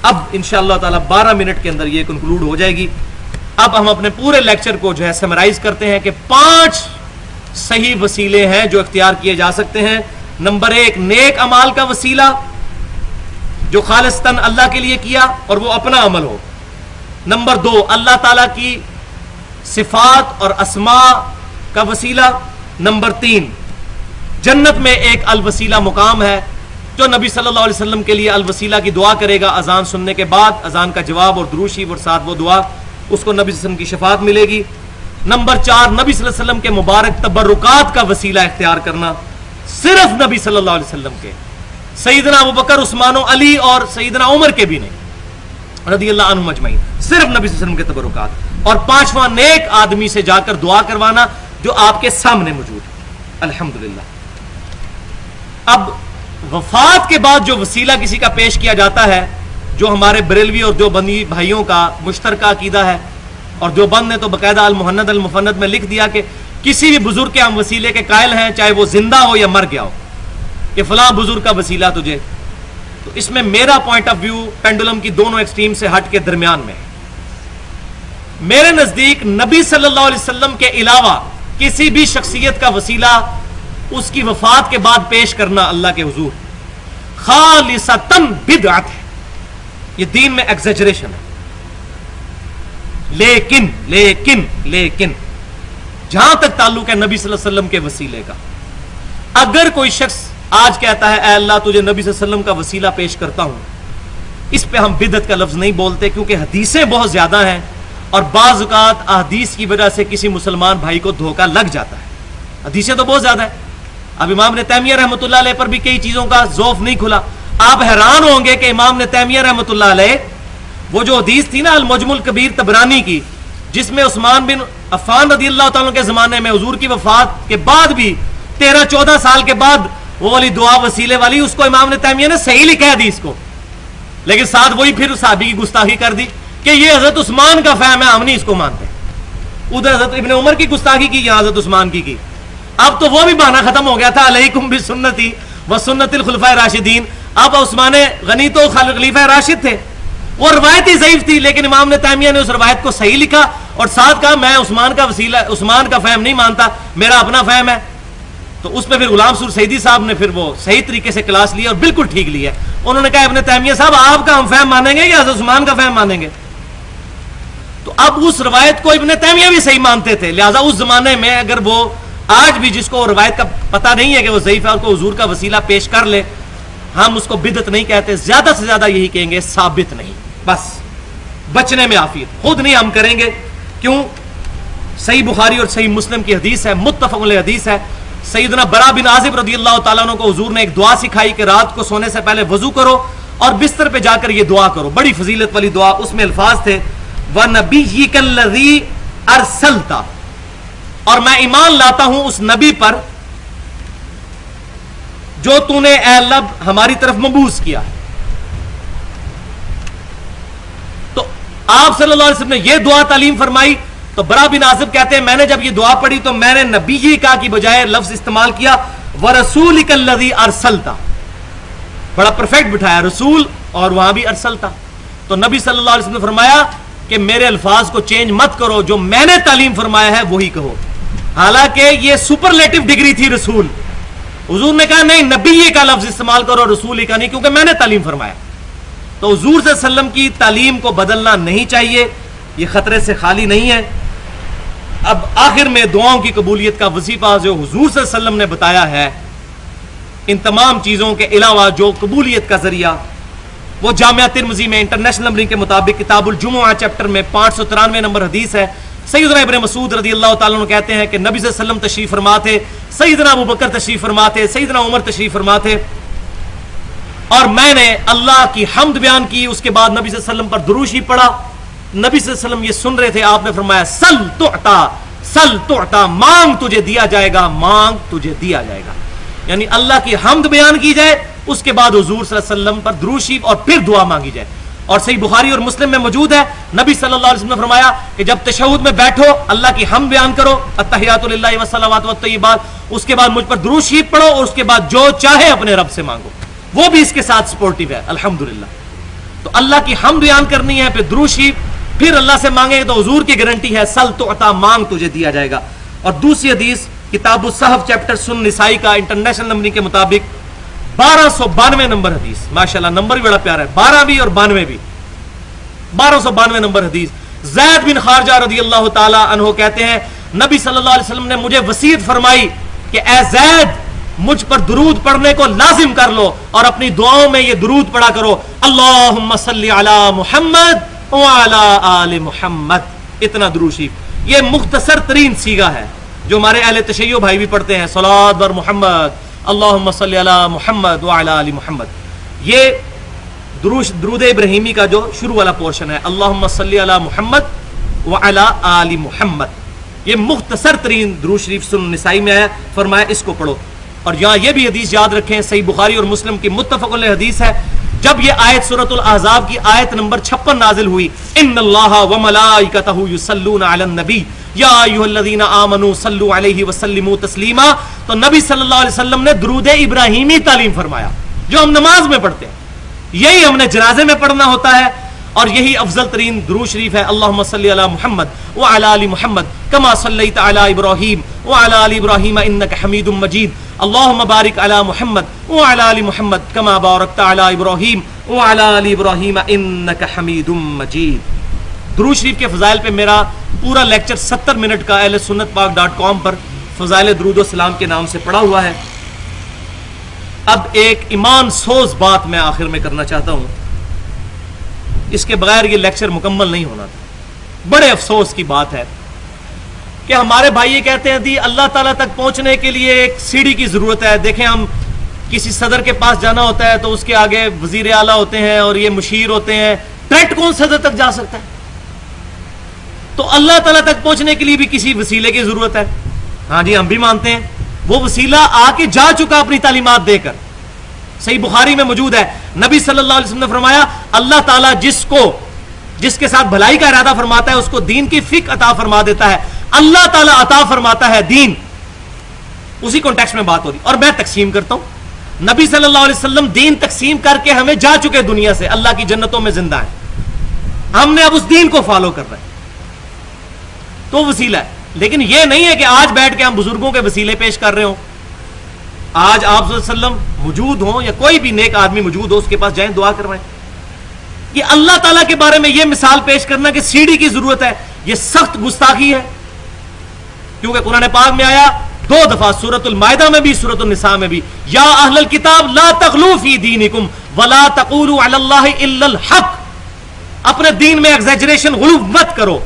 اب انشاءاللہ تعالی 12 منٹ کے اندر یہ کنکلوڈ ہو جائے گی. اب ہم اپنے پورے لیکچر کو جو ہے سمرائز کرتے ہیں کہ 5 صحیح وسیلے ہیں جو اختیار کیے جا سکتے ہیں. نمبر 1 نیک اعمال کا وسیلہ جو خالصتاً اللہ کے لیے کیا اور وہ اپنا عمل ہو. نمبر 2 اللہ تعالیٰ کی صفات اور اسماء کا وسیلہ. نمبر 3 جنت میں ایک الوسیلہ مقام ہے جو نبی صلی اللہ علیہ وسلم کے لیے الوسیلہ کی دعا کرے گا اذان سننے کے بعد، اذان کا جواب اور درود شریف اور ساتھ وہ دعا، اس کو نبی صلی اللہ علیہ وسلم کی شفاعت ملے گی. نمبر 4 نبی صلی اللہ علیہ وسلم کے مبارک تبرکات کا وسیلہ اختیار کرنا، صرف نبی صلی اللہ علیہ وسلم کے، سیدنا ابوبکر، عثمان و علی اور سیدنا عمر کے بھی نہیں، رضی اللہ عنہم اجمعین، صرف نبی صلی اللہ علیہ وسلم کے تبرکات. اور 5واں نیک آدمی سے جا کر دعا کروانا جو آپ کے سامنے موجود ہے. الحمدللہ. اب وفات کے بعد جو وسیلہ کسی کا پیش کیا جاتا ہے، جو ہمارے بریلوی اور دیوبندی بھائیوں کا مشترکہ عقیدہ ہے، اور دیوبند نے تو باقاعدہ المحند المفند میں لکھ دیا کہ کسی بھی بزرگ کے ہم وسیلے کے قائل ہیں، چاہے وہ زندہ ہو یا مر گیا ہو، کہ فلاں بزرگ کا وسیلہ تجھے. تو اس میں میرا پوائنٹ آف ویو پینڈولم کی دونوں ایکسٹریم سے ہٹ کے درمیان میں ہے. میرے نزدیک نبی صلی اللہ علیہ وسلم کے علاوہ کسی بھی شخصیت کا وسیلہ اس کی وفات کے بعد پیش کرنا اللہ کے حضور خالصتاً بدعت ہے. یہ دین میں ایگزیجریشن ہے. لیکن جہاں تک تعلق ہے نبی صلی اللہ علیہ وسلم کے وسیلے کا، اگر کوئی شخص آج کہتا ہے اے اللہ تجھے نبی صلی اللہ علیہ وسلم کا وسیلہ پیش کرتا ہوں، اس پہ ہم بدعت کا لفظ نہیں بولتے، کیونکہ حدیثیں بہت زیادہ ہیں اور بعض اوقات احادیث کی وجہ سے کسی مسلمان بھائی کو دھوکہ لگ جاتا ہے. حدیثیں تو بہت زیادہ ہیں. اب امام ابن تیمیہ رحمۃ اللہ علیہ پر بھی کئی چیزوں کا ذوف نہیں کھلا. آپ حیران ہوں گے کہ امام ابن تیمیہ رحمۃ اللہ علیہ وہ جو حدیث تھی نا المعجم الکبیر طبرانی کی، جس میں عثمان بن عفان رضی اللہ تعالیٰ کے زمانے میں حضور کی وفات کے بعد بھی 13-14 سال کے بعد وہ والی دعا وسیلے والی، اس کو امام ابن تیمیہ نے صحیح لکھا حدیث کو، لیکن ساتھ وہی پھر صحابی کی گستاخی کر دی کہ یہ حضرت عثمان کا فہم ہے، ہم نہیں اس کو مانتے. ادھر حضرت ابن عمر کی گستاخی کی، یہاں حضرت عثمان کی. اب تو وہ بھی بہانہ ختم ہو گیا تھا، علیکم بسنتی وسنت الخلفاء راشدین. اب عثمان غنی تو خلیفہ راشد تھے، وہ روایت ہی ضعیف تھی، لیکن امام ابن تیمیہ نے اس روایت کو صحیح لکھا اور ساتھ کہا میں عثمان کا وسیلہ، عثمان کا فہم نہیں مانتا، میرا اپنا فہم ہے. تو اس پہ پھر غلام سور سعیدی صاحب نے پھر وہ صحیح طریقے سے کلاس لی اور بالکل ٹھیک لی ہے. انہوں نے کہا ابن تیمیہ صاحب آپ کا ہم فہم مانیں گے یا حضرت عثمان کا فہم مانیں گے؟ تو اب اس روایت کو ابن تیمیہ بھی صحیح مانتے تھے، لہٰذا اس زمانے میں اگر وہ آج بھی جس کو روایت کا پتہ نہیں ہے کہ وہ ضعیف ہے اور کو حضور کا وسیلہ پیش کر لے، ہم اس کو بدعت نہیں کہتے، زیادہ سے زیادہ یہی کہیں گے ثابت نہیں. بس بچنے میں عافیت، خود نہیں ہم کریں گے. کیوں؟ صحیح بخاری اور صحیح مسلم کی حدیث ہے، متفق علیہ حدیث ہے. سیدنا برا بن عازب رضی اللہ تعالیٰ عنہ کو حضور نے ایک دعا سکھائی کہ رات کو سونے سے پہلے وضو کرو اور بستر پہ جا کر یہ دعا کرو، بڑی فضیلت والی دعا. اس میں الفاظ تھے وَنَبِيِّكَ الَّذِي أَرْسَلْتَ، اور میں ایمان لاتا ہوں اس نبی پر جو تو نے اے اللہ ہماری طرف مبعوث کیا. تو آپ صلی اللہ علیہ وسلم نے یہ دعا تعلیم فرمائی. تو برا بن عازب کہتے ہیں میں نے جب یہ دعا پڑھی تو میں نے نبی کا کی بجائے لفظ استعمال کیا وَرَسُولِكَ الَّذِي أَرْسَلْتَ، بڑا پرفیکٹ بٹھایا، رسول اور وہاں بھی ارسلتا. تو نبی صلی اللہ علیہ وسلم نے فرمایا کہ میرے الفاظ کو چینج مت کرو، جو میں نے تعلیم فرمایا ہے وہی کہو. حالانکہ یہ سپرلیٹو ڈگری تھی رسول. حضور نے کہا نہیں نبی کا لفظ استعمال کرو، رسول کا نہیں، کیونکہ میں نے تعلیم فرمایا. تو حضور صلی اللہ علیہ وسلم کی تعلیم کو بدلنا نہیں چاہیے، یہ خطرے سے خالی نہیں ہے. اب آخر میں دعاؤں کی قبولیت کا وظیفہ جو حضور صلی اللہ علیہ وسلم نے بتایا ہے، ان تمام چیزوں کے علاوہ جو قبولیت کا ذریعہ، وہ جامعہ ترمذی میں انٹرنیشنل نمبرنگ کے مطابق کتاب الجمعہ چیپٹر میں 593 نمبر حدیث ہے. سیدنا ابن مسعود رضی اللہ تعالیٰ عنہ کہتے ہیں کہ نبی صلی اللہ علیہ وسلم تشریف فرما تھے، سیدنا ابو بکر تشریف فرما تھے، سیدنا عمر تشریف فرما تھے، اور میں نے اللہ کی حمد بیان کی، اس کے بعد نبی صلی اللہ علیہ وسلم پر درود شریف پڑھا. نبی صلی اللہ علیہ وسلم یہ سن رہے تھے، آپ نے فرمایا سل تعطا، سل تعطا، مانگ تجھے دیا جائے گا، مانگ تجھے دیا جائے گا. یعنی اللہ کی حمد بیان کی جائے، اس کے بعد حضور صلی اللہ علیہ وسلم پر درود شریف اور پھر دعا مانگی جائے. اور صحیح بخاری اور مسلم میں موجود ہے، نبی صلی اللہ علیہ وسلم نے فرمایا کہ جب تشہد میں بیٹھو اللہ کی حمد بیان کرو، التحیات للہ والصلوات والطیبات، اس کے بعد مجھ پر درود شریف پڑھو اور اس کے بعد جو چاہے اپنے رب سے مانگو. وہ بھی اس کے ساتھ سپورٹیو ہے الحمدللہ. تو اللہ کی حمد بیان کرنی ہے، پھر درود شریف، پھر اللہ سے مانگے تو حضور کی گارنٹی ہے سل تو عطا، مانگ تجھے دیا جائے گا۔ اور دوسری حدیث کتاب الصحف چیپٹر سن نسائی کا انٹرنیشنل نمبرنگ کے مطابق 1292 نمبر حدیث، ماشاءاللہ نمبر بھی بڑا پیارا ہے، 12 بھی اور 92 بھی، 1292 نمبر حدیث۔ زید بن خارجہ رضی اللہ تعالی عنہ کہتے ہیں نبی صلی اللہ علیہ وسلم نے مجھے وصیت فرمائی کہ اے زید مجھ پر درود پڑھنے کو لازم کر لو اور اپنی دعاؤں میں یہ درود پڑھا کرو، اللہم صلی علی محمد وعلی آل محمد۔ اتنا درود شریف، یہ مختصر ترین سیغہ ہے جو ہمارے اہل تشیع بھائی بھی پڑھتے ہیں، صلوات بر محمد اللہم صلی علی محمد وعلی آل محمد۔ یہ درود ابراہیمی کا جو شروع والا پورشن ہے، اللہم صلی علی محمد وعلی آل محمد، یہ مختصر ترین درود شریف سنن نسائی میں ہے، فرمایا اس کو پڑھو۔ اور یہاں یہ بھی حدیث یاد رکھیں، صحیح بخاری اور مسلم کی متفق علیہ حدیث ہے، جب یہ آیت سورۃ الاحزاب کی آیت نمبر 56 نازل ہوئی، ان اللہ وملائکتہ یصلون علی النبی یا ایھا الذین آمنوا صلوا علیہ وسلموا تسلیما، تو نبی صلی اللہ علیہ وسلم نے درود ابراہیمی تعلیم فرمایا جو ہم نماز میں پڑھتے ہیں، یہی ہم نے جنازے میں پڑھنا ہوتا ہے، اور یہی افضل ترین درود شریف ہے، اللہم صلی علی محمد وعلی آل محمد کما صلیت علی ابراہیم وعلی آل ابراہیم انک حمید مجید، اللہم بارک علی محمد وعلی آل محمد کما بارکت علی ابراہیم وعلی آل ابراہیم انک حمید مجید۔ درود شریف کے فضائل پہ میرا پورا لیکچر 70 منٹ کا اہل سنت پاک .com پر فضائل درود و سلام کے نام سے پڑا ہوا ہے۔ اب ایک ایمان سوز بات میں آخر میں کرنا چاہتا ہوں، اس کے بغیر یہ لیکچر مکمل نہیں ہونا تھا۔ بڑے افسوس کی بات ہے کہ ہمارے بھائی یہ کہتے ہیں دی اللہ تعالیٰ تک پہنچنے کے لیے ایک سیڑھی کی ضرورت ہے۔ دیکھیں ہم کسی صدر کے پاس جانا ہوتا ہے تو اس کے آگے وزیر اعلیٰ ہوتے ہیں اور یہ مشیر ہوتے ہیں، ڈائریکٹ کون صدر تک جا سکتا ہے؟ تو اللہ تعالیٰ تک پہنچنے کے لیے بھی کسی وسیلے کی ضرورت ہے۔ ہاں جی ہم بھی مانتے ہیں، وہ وسیلہ آ کے جا چکا اپنی تعلیمات دے کر، صحیح بخاری میں موجود ہے، نبی صلی اللہ علیہ وسلم نے فرمایا اللہ تعالیٰ جس کے ساتھ بھلائی کا ارادہ فرماتا ہے اس کو دین کی فقہ عطا فرما دیتا ہے، اللہ تعالیٰ عطا فرماتا ہے دین، اسی کانٹیکسٹ میں بات ہو رہی۔ اور میں تقسیم کرتا ہوں، نبی صلی اللہ علیہ وسلم دین تقسیم کر کے ہمیں جا چکے دنیا سے، اللہ کی جنتوں میں زندہ ہیں، ہم نے اب اس دین کو فالو کر رہے ہیں، تو وسیلہ ہے۔ لیکن یہ نہیں ہے کہ آج بیٹھ کے ہم بزرگوں کے وسیلے پیش کر رہے ہوں، آج آپ صلی اللہ علیہ وسلم موجود ہوں یا کوئی بھی نیک آدمی موجود ہو اس کے پاس جائیں دعا کروائیں۔ یہ اللہ تعالیٰ کے بارے میں یہ مثال پیش کرنا کہ سیڑھی کی ضرورت ہے، یہ سخت گستاخی ہے، کیونکہ قرآن پاک میں آیا 2 دفعہ، سورۃ المائدہ میں بھی سورۃ النساء میں بھی، یا اہل الکتاب لا تغلوا فی دینکم ولا تقولوا علی اللہ الا الحق، اپنے دین میں ایگزیجریشن غلو مت کرو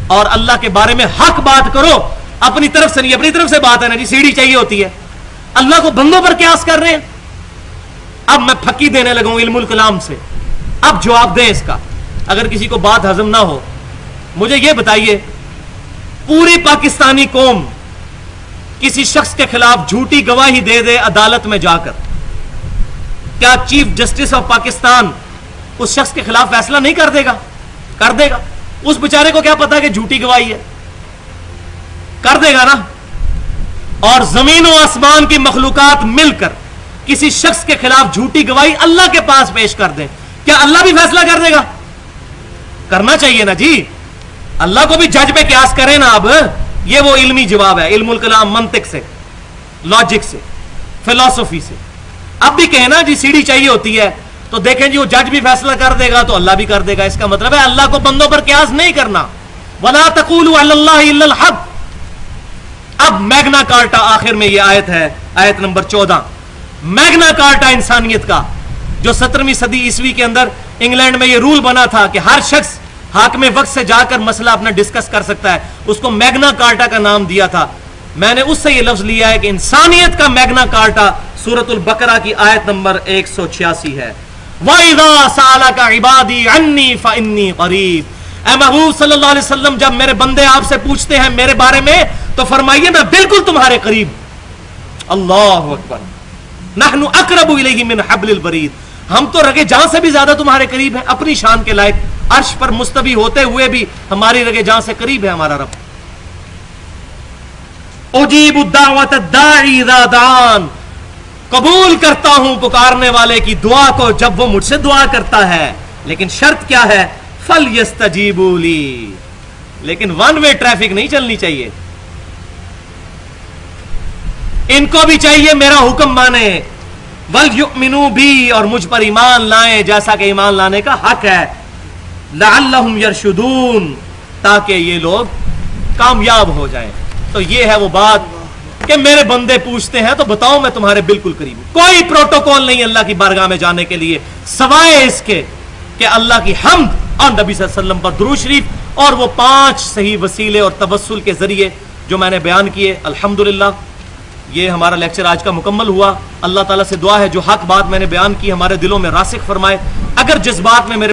اور اللہ کے بارے میں حق بات کرو، اپنی طرف سے نہیں، اپنی طرف سے بات ہے نا جی، سیڑھی چاہیے ہوتی ہے، اللہ کو بندوں پر قیاس کر رہے ہیں۔ اب میں پھکی دینے لگا ہوں علم الکلام سے، اب جواب دیں اس کا، اگر کسی کو بات ہضم نہ ہو مجھے یہ بتائیے، پوری پاکستانی قوم کسی شخص کے خلاف جھوٹی گواہی دے دے عدالت میں جا کر، کیا چیف جسٹس آف پاکستان اس شخص کے خلاف فیصلہ نہیں کر دے گا؟ کر دے گا۔ اس بیچارے کو کیا پتا کہ جھوٹی گواہی ہے؟ کر دے گا نا۔ اور زمین و آسمان کی مخلوقات مل کر کسی شخص کے خلاف جھوٹی گواہی اللہ کے پاس پیش کر دیں، کیا اللہ بھی فیصلہ کر دے گا؟ کرنا چاہیے نا جی، اللہ کو بھی جج پہ قیاس کریں نا۔ اب یہ وہ علمی جواب ہے، علم الکلام، منطق سے، لاجک سے، فلسفی سے۔ اب بھی کہیں نا جی سیڑھی چاہیے ہوتی ہے تو دیکھیں جی وہ جج بھی فیصلہ کر دے گا تو اللہ بھی کر دے گا، اس کا مطلب ہے اللہ کو بندوں پر قیاس نہیں کرنا۔ وَلَا تَقُولُوا عَلَى اللَّهِ إِلَّا الْحَقَّ۔ اب میگنا کارٹا آخر میں یہ آیت ہے، آیت نمبر 14، میگنا کارٹا انسانیت کا، جو 17ویں صدی عیسوی کے اندر انگلینڈ میں یہ رول بنا تھا کہ ہر شخص حاکم وقت سے جا کر مسئلہ اپنا ڈسکس کر سکتا ہے، اس کو میگنا کارٹا کا نام دیا تھا۔ میں نے اس سے یہ لفظ لیا ہے کہ انسانیت کا میگنا کارٹا سورۃ البقرہ کی آیت نمبر 186 ہے، وَإِذَا سَأَلَكَ عِبَادِي عَنِّي فَإِنِّي قَرِيبٌ۔ اے محبوب صلی اللہ علیہ وسلم، جب میرے بندے آپ سے پوچھتے ہیں میرے بارے میں تو فرمائیے میں بالکل تمہارے قریب۔ اللہ اکبر، نحن اقرب الیہ من حبل الورید، ہم تو رگے جان سے بھی زیادہ تمہارے قریب ہیں، اپنی شان کے لائق، عرش پر مستوی ہوتے ہوئے بھی ہماری رگے جان سے قریب ہے ہمارا رب۔ اجیب الدعوۃ الداعی اذا دعان، قبول کرتا ہوں پکارنے والے کی دعا کو جب وہ مجھ سے دعا کرتا ہے۔ لیکن شرط کیا ہے؟ فَلْيَسْتَجِيبُوا لِي، لیکن ون وے ٹریفک نہیں چلنی چاہیے، ان کو بھی چاہیے میرا حکم مانے، وَلْيُؤْمِنُوا بِي، اور مجھ پر ایمان لائیں جیسا کہ ایمان لانے کا حق ہے، لَعَلَّهُمْ يَرْشُدُونَ، تاکہ یہ لوگ کامیاب ہو جائیں۔ تو یہ ہے وہ بات کہ میرے بندے پوچھتے ہیں تو بتاؤ میں تمہارے بالکل قریب ہوں۔ کوئی پروٹوکول نہیں اللہ کی بارگاہ میں جانے کے لیے سوائے اس کے کہ اللہ کی حمد اور نبی صلی اللہ علیہ وسلم پر درود شریف اور وہ 5 صحیح وسیلے اور توسل کے ذریعے جو میں نے بیان کیے۔ الحمدللہ یہ ہمارا لیکچر آج کا مکمل ہوا۔ اللہ تعالیٰ سے دعا ہے جو حق بات میں نے بیان کی ہمارے دلوں میں راسخ فرمائے۔ اگر جس بات میں میرے